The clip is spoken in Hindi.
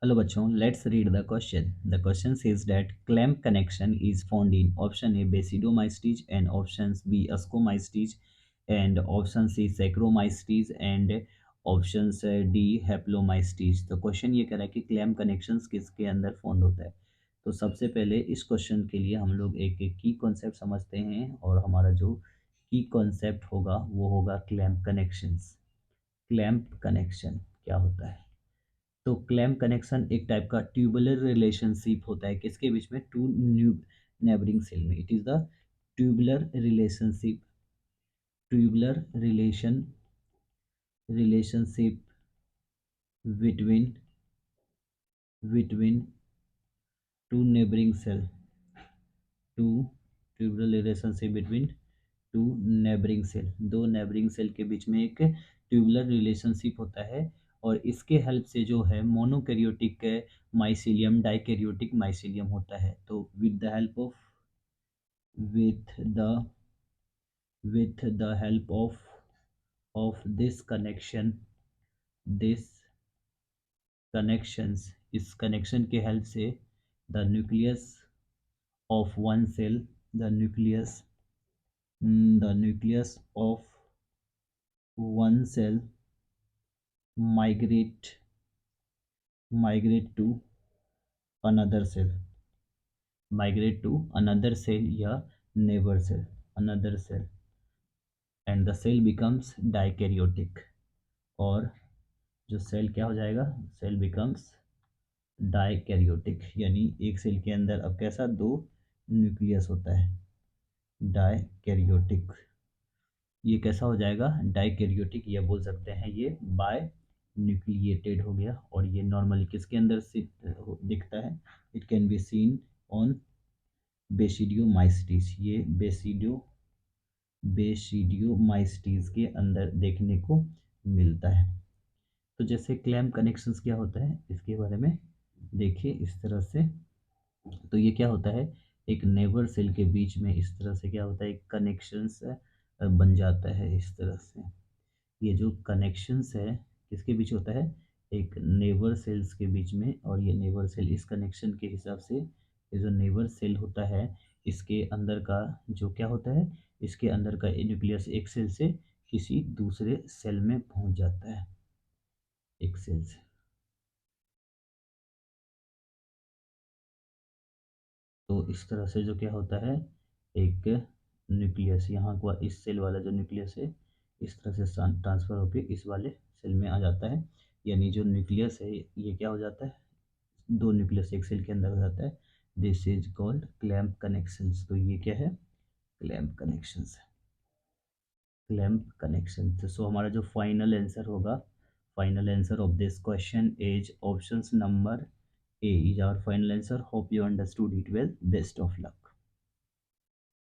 हेलो बच्चों, let's read the question. The question says that clamp connection is found in option A basidiomycetes and options B ascomycetes and option C saccharomycetes and options D haplomycetes. तो क्वेश्चन ये कह रहा है कि क्लैम्प कनेक्शंस किसके अंदर फाउंड होता है. तो सबसे पहले इस क्वेश्चन के लिए हम लोग एक एक की कॉन्सेप्ट समझते हैं और हमारा जो की कॉन्सेप्ट होगा वो होगा क्लैम्प कनेक्शंस. क्लैम्प कनेक्शन क्या होता है? तो क्लैम्प कनेक्शन एक टाइप का ट्यूबुलर रिलेशनशिप होता है किसके बीच में? टू न्यू नेबरिंग सेल में. It is the tubular relationship. Tubular relationship between between two neighbouring cell. Two tubular relationship between two neighbouring cell. दो नेबरिंग सेल के बीच में एक ट्यूबुलर रिलेशनशिप होता है और इसके हेल्प से जो है मोनोकैरियोटिक माइसीलियम डाइकैरियोटिक माइसीलियम होता है. तो with the help of this connections, इस कनेक्शन के हेल्प से the nucleus of one cell the nucleus of one cell migrate to another cell. या neighbor cell, another cell, and the cell becomes dikaryotic. और जो सेल क्या हो जाएगा? Cell becomes dikaryotic. यानी एक सेल के अंदर अब कैसा? दो न्यूक्लियस होता है. डाइकैरियोटिक. ये कैसा हो जाएगा? डाइकैरियोटिक. ये बोल सकते हैं ये बाय न्यूक्लिएटेड हो गया. और ये नॉर्मली किसके अंदर से दिखता है? It can be seen on basidiomycetes. ये बेसिडियोमाइसिटीज के अंदर देखने को मिलता है. तो जैसे क्लैम्प कनेक्शंस क्या होता है इसके बारे में देखिए इस तरह से. तो ये क्या होता है? एक नेबर सेल के बीच में इस तरह से क्या होता है? एक कनेक्शंस बन जाता है इस तरह से. ये जो कनेक्शंस है किसके बीच होता है? एक नेबर सेल्स के बीच में. और ये नेबर सेल इस कनेक्शन के हिसाब से ये जो नेबर सेल होता है इसके अंदर का जो क्या होता है? इसके अंदर का न्यूक्लियस एक सेल से किसी दूसरे सेल में पहुंच जाता है. एक सेल से. तो इस तरह से जो क्या होता है? एक न्यूक्लियस यहाँ का इस सेल वाला जो न्यूक्लियस है इस तरह से ट्रांसफ़र होकर इस वाले सेल में आ जाता है. यानी जो न्यूक्लियस है ये क्या हो जाता है? दो न्यूक्लियस एक सेल के अंदर हो जाता है. This is called clamp connections. तो ये क्या है? Clamp connections. Clamp connection. So हमारा जो फाइनल आंसर होगा, final answer of this question is options number A is our final answer. Hope you understood it well. Best of luck.